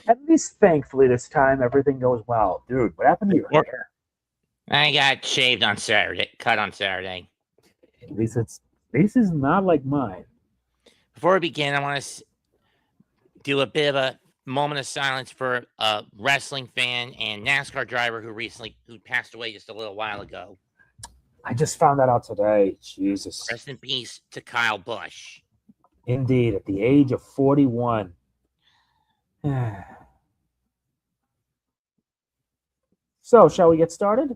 At least, thankfully, this time everything goes well. Dude, what happened to your hair? I got shaved on Saturday, cut on Saturday. At least this is not like mine. Before we begin, I want to do a bit of a moment of silence for a wrestling fan and NASCAR driver who passed away just a little while ago. I just found that out today. Jesus. Rest in peace to Kyle Busch. Indeed, at the age of 41. So, shall we get started?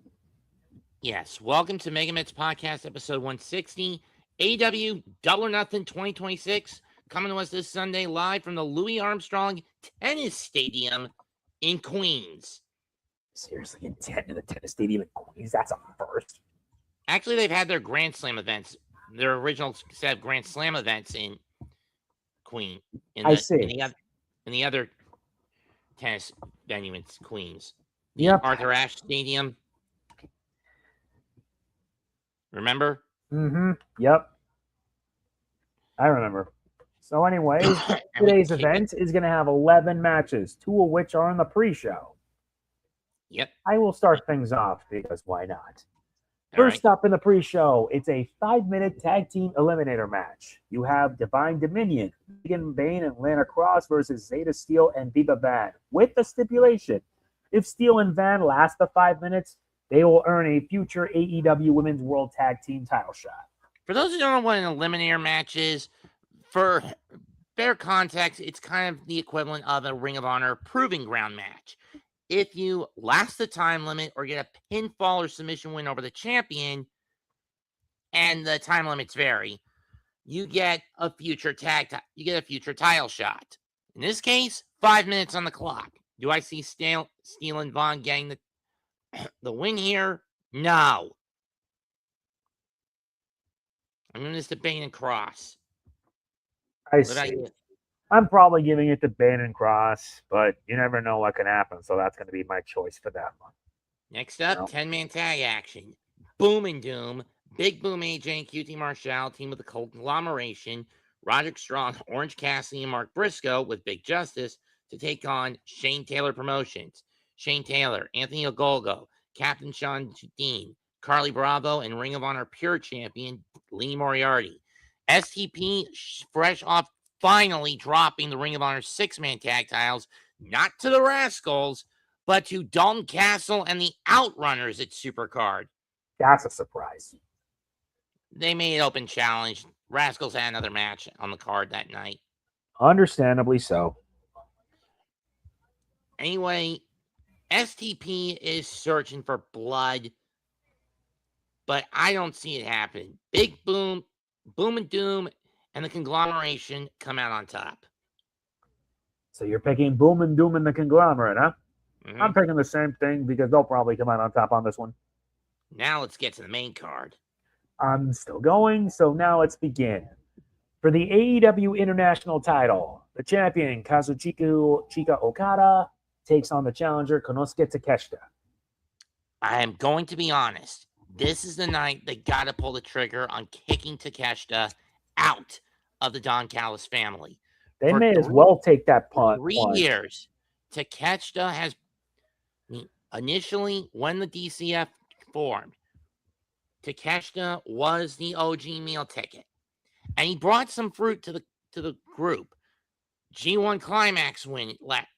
Yes. Welcome to MegaMets Podcast, episode 160. AEW Double or Nothing 2026. Coming to us this Sunday live from the Louis Armstrong Tennis Stadium in Queens. Seriously, in the tennis stadium in Queens? That's a first. Actually, they've had their Grand Slam events, their original set of Grand Slam events in Queens. In the other tennis venue in Queens. Yep. Arthur Ashe Stadium. Remember? Mm-hmm. Yep. I remember. So anyways, today's event is going to have 11 matches, 2 of which are in the pre-show. Yep. I will start things off because why not? First up in the pre-show, it's a 5-minute tag team eliminator match. You have Divine Dominion, Megan Bayne and Lana Cross versus Zeta Steel and Viva Van, with the stipulation, if Steel and Van last the 5 minutes, they will earn a future AEW Women's World Tag Team title shot. For those who don't know what an eliminator match is, for better context, it's kind of the equivalent of a Ring of Honor Proving Ground match. If you last the time limit or get a pinfall or submission win over the champion, and the time limits vary, you get a future title shot. In this case, 5 minutes on the clock. Do I see Steel and Vaughn getting the win here? No. I'm going to Bayne and Cross. I see. I'm probably giving it to Bayne and Cross, but you never know what can happen, so that's going to be my choice for that one. Next up, 10-man tag action. Boom and Doom, Big Boom AJ and QT Marshall team with the conglomeration, Roderick Strong, Orange Cassidy, and Mark Briscoe with Big Justice to take on Shane Taylor Promotions. Shane Taylor, Anthony Ogogo, Captain Sean Dean, Carly Bravo, and Ring of Honor Pure Champion Lee Moriarty. STP fresh off finally dropping the Ring of Honor 6-man tag titles, not to the Rascals, but to Dalton Castle and the Outrunners at Supercard. That's a surprise. They made an open challenge. Rascals had another match on the card that night. Understandably so. Anyway, STP is searching for blood, but I don't see it happen. Big Boom, Boom and Doom, and the conglomeration come out on top. So you're picking Boom and Doom and the conglomerate, huh? Mm-hmm. I'm picking the same thing because they'll probably come out on top on this one. Now let's get to the main card. I'm still going, so now let's begin. For the AEW International title, the champion Kazuhika Okada takes on the challenger Konosuke Takeshita. I am going to be honest. This is the night they got to pull the trigger on kicking Takeshita out of the Don Callis family. They may as well take that punt. 3 years. Takeshita has initially, when the DCF formed, Takeshita was the OG meal ticket, and he brought some fruit to the group. G1 Climax win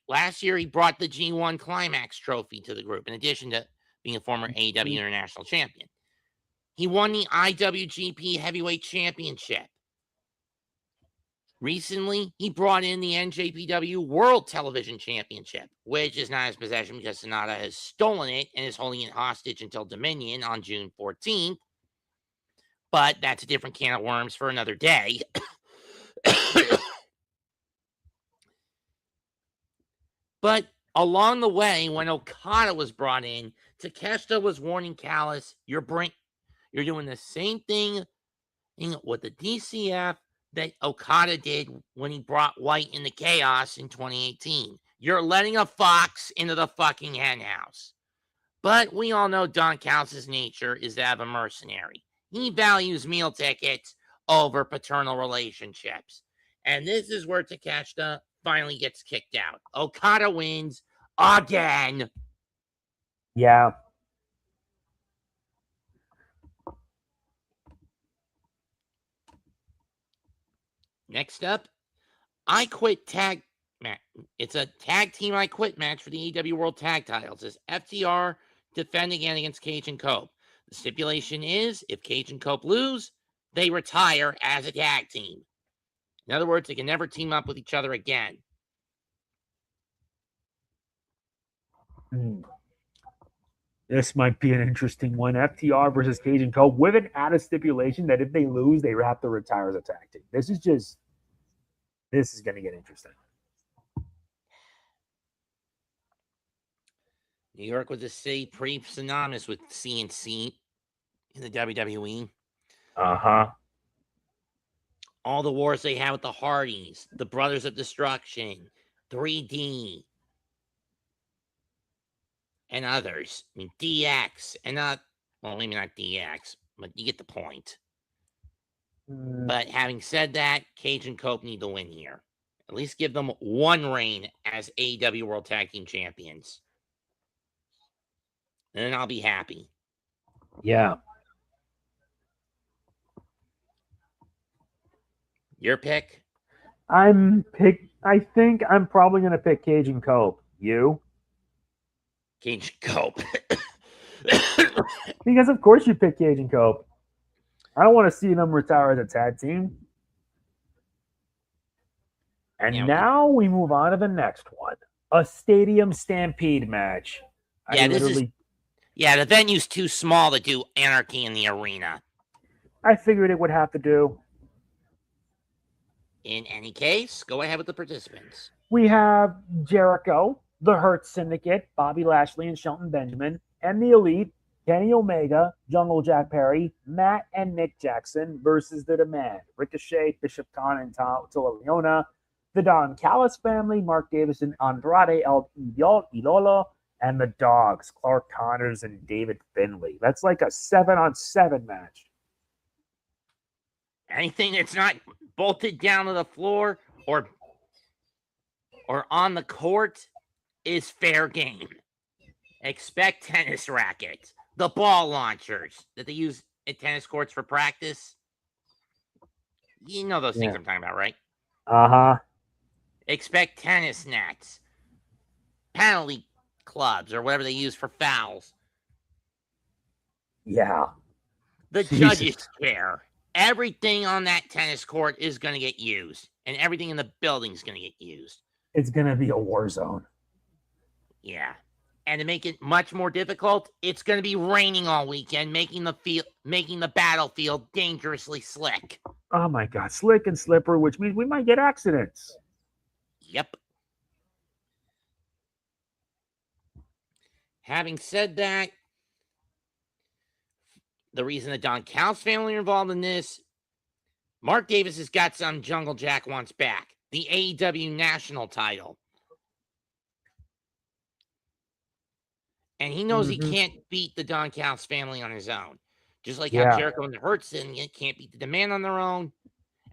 last year. He brought the G1 Climax trophy to the group, in addition to being a former AEW International Champion. He won the IWGP Heavyweight Championship. Recently, he brought in the NJPW World Television Championship, which is not his possession because Sonata has stolen it and is holding it hostage until Dominion on June 14th. But that's a different can of worms for another day. But along the way, when Okada was brought in, Takeshita was warning Callis, you're doing the same thing with the DCF that Okada did when he brought White into Chaos in 2018. You're letting a fox into the fucking henhouse. But we all know Don Callis' nature is that of a mercenary. He values meal tickets over paternal relationships. And this is where Takeshita finally gets kicked out. Okada wins again. Yeah. Next up, I Quit tag match. It's a tag team I Quit match for the AEW World Tag Titles. It's FTR defending against Cage and Cope. The stipulation is if Cage and Cope lose, they retire as a tag team. In other words, they can never team up with each other again. This might be an interesting one. FTR versus Cage and Cope with an added stipulation that if they lose, they have to retire as a tag team. This is going to get interesting. New York was a city pretty synonymous with CNC in the WWE. Uh-huh. All the wars they had with the Hardys, the Brothers of Destruction, 3D, and others. I mean, DX, and well, maybe not DX, but you get the point. But having said that, Cage and Cope need to win here. At least give them one reign as AEW World Tag Team Champions. And then I'll be happy. Yeah. Your pick? I think I'm probably going to pick Cage and Cope. You? Cage and Cope. Because of course you pick Cage and Cope. I don't want to see them retire as a tag team. And now we move on to the next one. A stadium stampede match. The venue's too small to do Anarchy in the Arena. I figured it would have to do. In any case, go ahead with the participants. We have Jericho, the Hurt Syndicate, Bobby Lashley and Shelton Benjamin, and the Elite, Kenny Omega, Jungle Jack Perry, Matt and Nick Jackson versus the Deman, Ricochet, Bishop Khan, and Liona, the Don Callis family, Mark Davis and Andrade, El Idolo, and the Dogs, Clark Connors and David Finlay. That's like a 7-on-7 match. Anything that's not bolted down to the floor or on the court is fair game. Expect tennis rackets, the ball launchers that they use at tennis courts for practice. You know those things I'm talking about, right? Uh-huh. Expect tennis nets, penalty clubs, or whatever they use for fouls. Yeah. The judges care. Everything on that tennis court is going to get used, and everything in the building is going to get used. It's going to be a war zone. Yeah. And to make it much more difficult, it's going to be raining all weekend, making the battlefield dangerously slick. Oh my God, slick and slippery, which means we might get accidents. Yep. Having said that, the reason the Don Callis family are involved in this, Mark Davis has got some Jungle Jack wants back. The AEW national title. And he knows he can't beat the Don Callis family on his own. Just like how Jericho and the Hurt Syndicate can't beat the Deman on their own.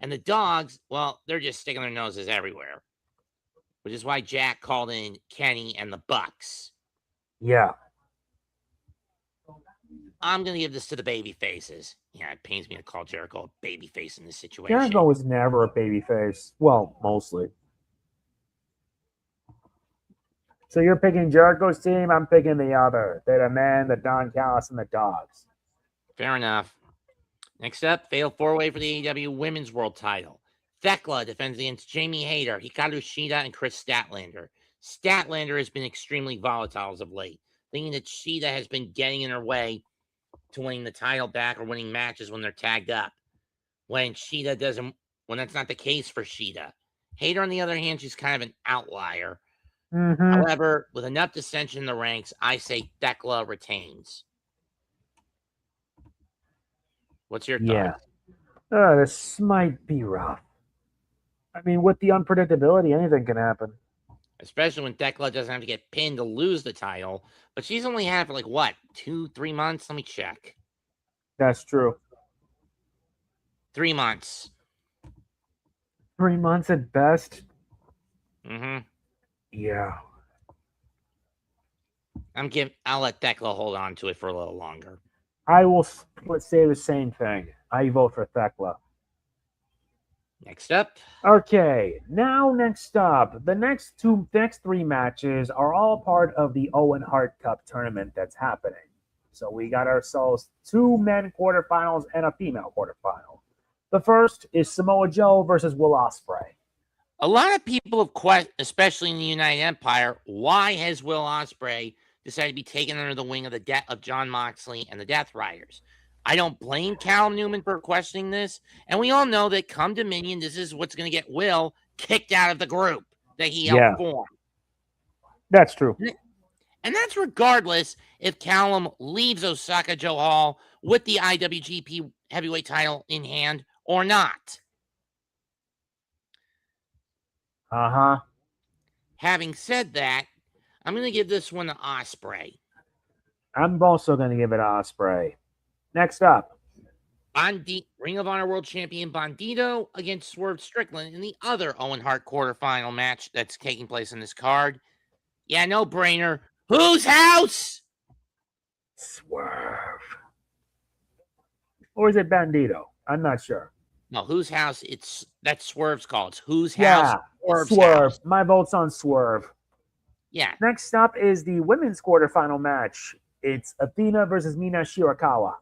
And the Dogs, well, they're just sticking their noses everywhere. Which is why Jack called in Kenny and the Bucks. Yeah. I'm going to give this to the baby faces. Yeah, it pains me to call Jericho a baby face in this situation. Jericho was never a baby face. Well, mostly. So you're picking Jericho's team. I'm picking the other. The Deman, the Don Callis, and the Dogs. Fair enough. Next up, fatal four-way for the AEW Women's World title. Thekla defends against Jamie Hayter, Hikaru Shida, and Chris Statlander. Statlander has been extremely volatile as of late, thinking that Shida has been getting in her way to winning the title back or winning matches when they're tagged up. When that's not the case for Shida. Hayter, on the other hand, she's kind of an outlier. However, with enough dissension in the ranks, I say Thekla retains. What's your thought? Yeah. This might be rough. I mean, with the unpredictability, anything can happen. Especially when Thekla doesn't have to get pinned to lose the title. But she's only had it for 2-3 months? Let me check. That's true. 3 months. 3 months at best. Mm-hmm. Yeah. I'll let Thekla hold on to it for a little longer. I will say the same thing. I vote for Thekla. Next up. Okay, now next up, the next three matches are all part of the Owen Hart Cup tournament that's happening. So we got ourselves 2 men quarterfinals and a female quarterfinal. The first is Samoa Joe versus Will Ospreay. A lot of people have questioned, especially in the United Empire, why has Will Ospreay decided to be taken under the wing of of Jon Moxley and the Death Riders? I don't blame Callum Newman for questioning this, and we all know that come Dominion, this is what's going to get Will kicked out of the group that he helped form. That's true. And that's regardless if Callum leaves Osaka Joe Hall with the IWGP Heavyweight title in hand or not. Uh-huh. Having said that, I'm going to give this one to Ospreay. I'm also going to give it to Ospreay. Next up. Ring of Honor World Champion Bandito against Swerve Strickland in the other Owen Hart quarterfinal match that's taking place in this card. Yeah, no brainer. Whose house? Swerve. Or is it Bandito? I'm not sure. No, whose house? That's Swerve's call. It's whose house? Swerve. House. My vote's on Swerve. Yeah. Next up is the women's quarterfinal match. It's Athena versus Mina Shirakawa.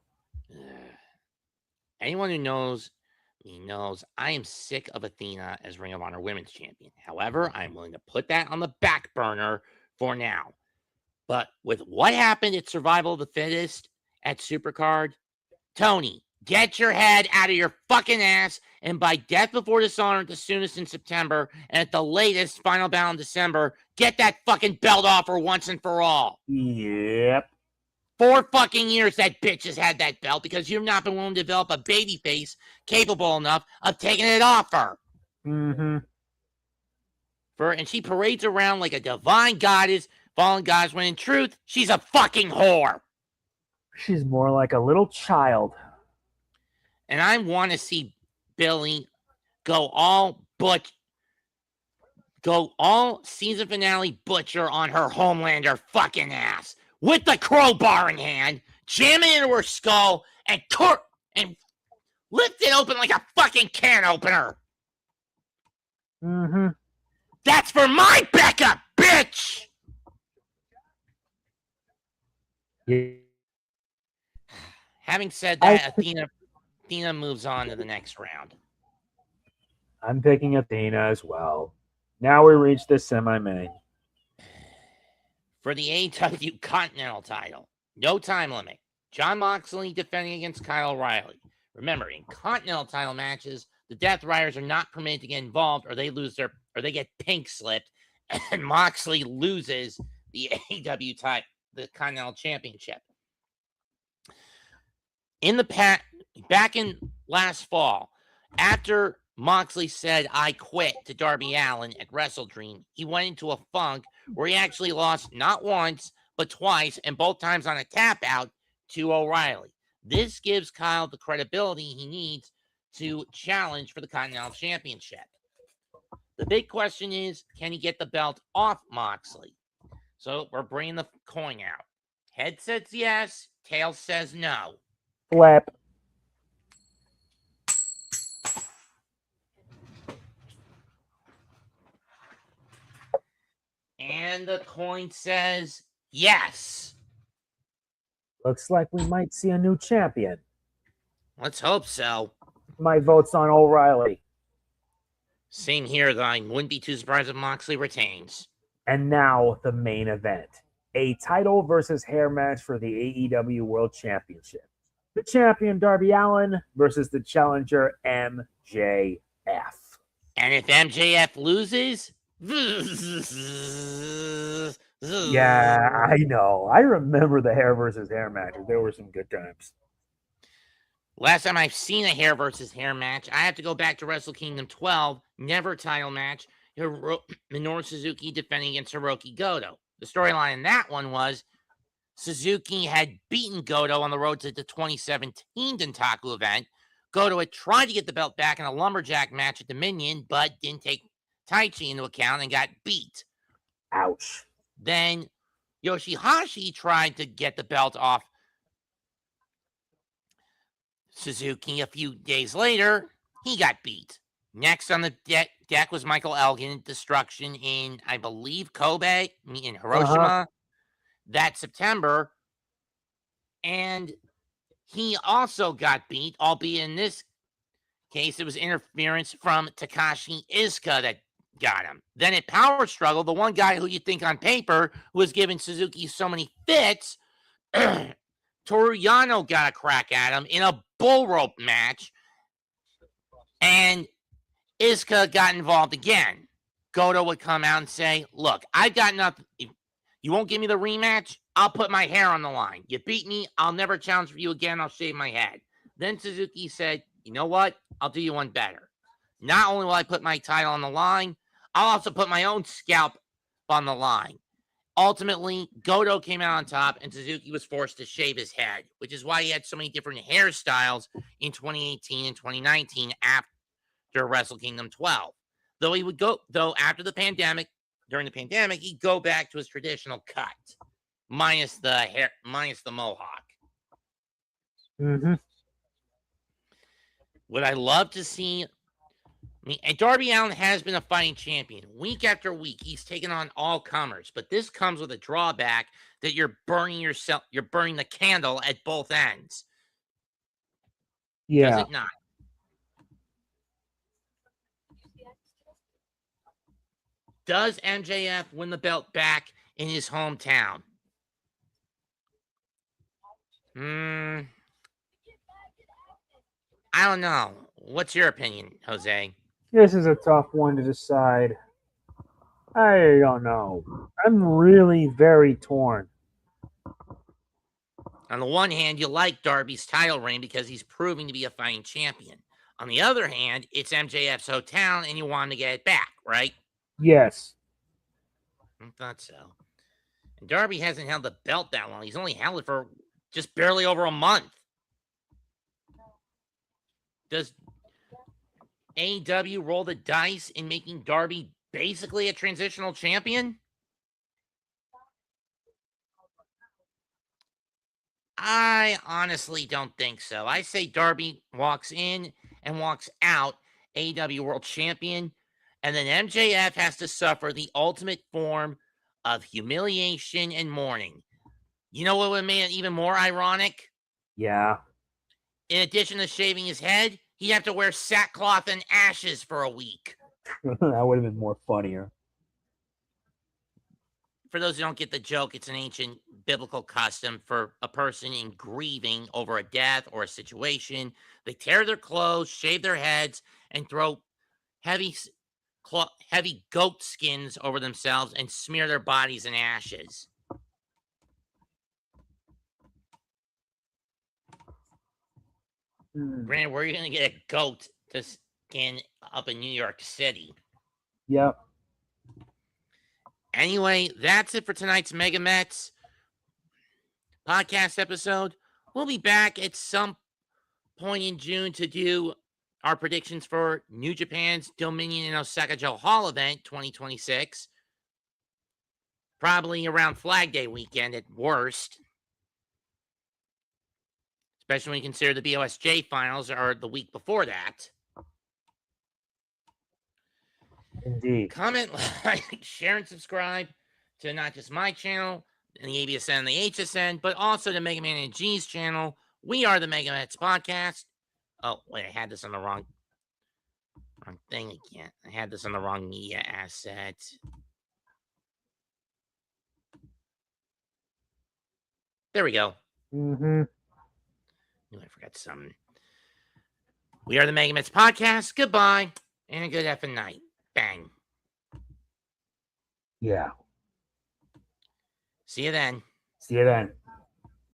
Anyone who knows me knows I am sick of Athena as Ring of Honor Women's Champion. However, I'm willing to put that on the back burner for now. But with what happened at Survival of the Fittest at Supercard, Tony, get your head out of your fucking ass, and by Death Before Dishonor at the soonest in September, and at the latest, Final Battle in December, get that fucking belt off her once and for all. Yep. 4 fucking years that bitch has had that belt because you've not been willing to develop a baby face capable enough of taking it off her. Mm-hmm. And she parades around like a divine goddess, fallen goddess, when in truth, she's a fucking whore. She's more like a little child. And I want to see Billy go all season finale butcher on her Homelander fucking ass with the crowbar in hand, jam it into her skull, and lift it open like a fucking can opener. Mm-hmm. That's for my Becca, bitch! Yeah. Having said that, Athena moves on to the next round. I'm picking Athena as well. Now we reach the semi-main. For the AEW Continental title, no time limit. Jon Moxley defending against Kyle O'Reilly. Remember, in Continental title matches, the Death Riders are not permitted to get involved, or they get pink slipped, and Moxley loses the AEW title, the Continental Championship. Back in last fall, after Moxley said, "I quit" to Darby Allin at Wrestle Dream, he went into a funk where he actually lost not once, but twice, and both times on a tap out to O'Reilly. This gives Kyle the credibility he needs to challenge for the Continental Championship. The big question is, can he get the belt off Moxley? So we're bringing the coin out. Head says yes, tail says no. Flip. And the coin says yes. Looks like we might see a new champion. Let's hope so. My vote's on O'Reilly. Same here, though. I wouldn't be too surprised if Moxley retains. And now the main event. A title versus hair match for the AEW World Championship. The champion Darby Allin versus the challenger MJF. And if MJF loses... Yeah, I know. I remember the hair versus hair matches. There were some good times. Last time I've seen a hair versus hair match, I have to go back to Wrestle Kingdom 12, never title match. Minoru Suzuki defending against Hiroki Goto. The storyline in that one was Suzuki had beaten Goto on the road to the 2017 Dentaku event. Goto had tried to get the belt back in a lumberjack match at Dominion, but didn't take Taichi into account and got beat. Ouch. Then Yoshihashi tried to get the belt off Suzuki a few days later. He got beat. Next on the deck was Michael Elgin, Destruction in, I believe, Kobe, in Hiroshima that September. And he also got beat, albeit in this case, it was interference from Takashi Iizuka that got him. Then at Power Struggle, the one guy who you think on paper was giving Suzuki so many fits, Toru Yano got a crack at him in a bull rope match, and Iizuka got involved again. Goto would come out and say, look, I've got nothing. If you won't give me the rematch, I'll put my hair on the line. You beat me, I'll never challenge for you again. I'll shave my head. Then Suzuki said, you know what? I'll do you one better. Not only will I put my title on the line, I'll also put my own scalp on the line. Ultimately, Goto came out on top, and Suzuki was forced to shave his head, which is why he had so many different hairstyles in 2018 and 2019 after Wrestle Kingdom 12. Though after the pandemic, during the pandemic, he'd go back to his traditional cut, minus the hair, minus the mohawk. Mm-hmm. Would I love to see? And Darby Allin has been a fighting champion. Week after week, he's taken on all comers. But this comes with a drawback that you're burning the candle at both ends. Yeah. Does it not? Does MJF win the belt back in his hometown? I don't know. What's your opinion, Jose? This is a tough one to decide. I don't know. I'm really very torn. On the one hand, you like Darby's title reign because he's proving to be a fighting champion. On the other hand, it's MJF's hometown and you want to get it back, right? Yes. I thought so. And Darby hasn't held the belt that long. He's only held it for just barely over a month. Does AEW roll the dice in making Darby basically a transitional champion? I honestly don't think so. I say Darby walks in and walks out AEW World Champion, and then MJF has to suffer the ultimate form of humiliation and mourning. You know what would make it even more ironic? Yeah. In addition to shaving his head, he'd have to wear sackcloth and ashes for a week. That would have been more funnier. For those who don't get the joke, it's an ancient biblical custom for a person in grieving over a death or a situation. They tear their clothes, shave their heads, and throw heavy goat skins over themselves and smear their bodies in ashes. Brandon, where are you going to get a goat to skin up in New York City? Yep. Anyway, that's it for tonight's MegaMets podcast episode. We'll be back at some point in June to do our predictions for New Japan's Dominion and Osaka Joe Hall event 2026. Probably around Flag Day weekend at worst. Especially when you consider the BOSJ finals are the week before that. Indeed. Comment, like, share, and subscribe to not just my channel, and the ABSN and the HSN, but also the Mega Man and G's channel. We are the MegaMets podcast. Oh, wait, I had this on the wrong thing again. I had this on the wrong media asset. There we go. Mm-hmm. I forgot something. We are the MegaMets podcast. Goodbye, and a good effing night. Bang. Yeah. See you then. See you then.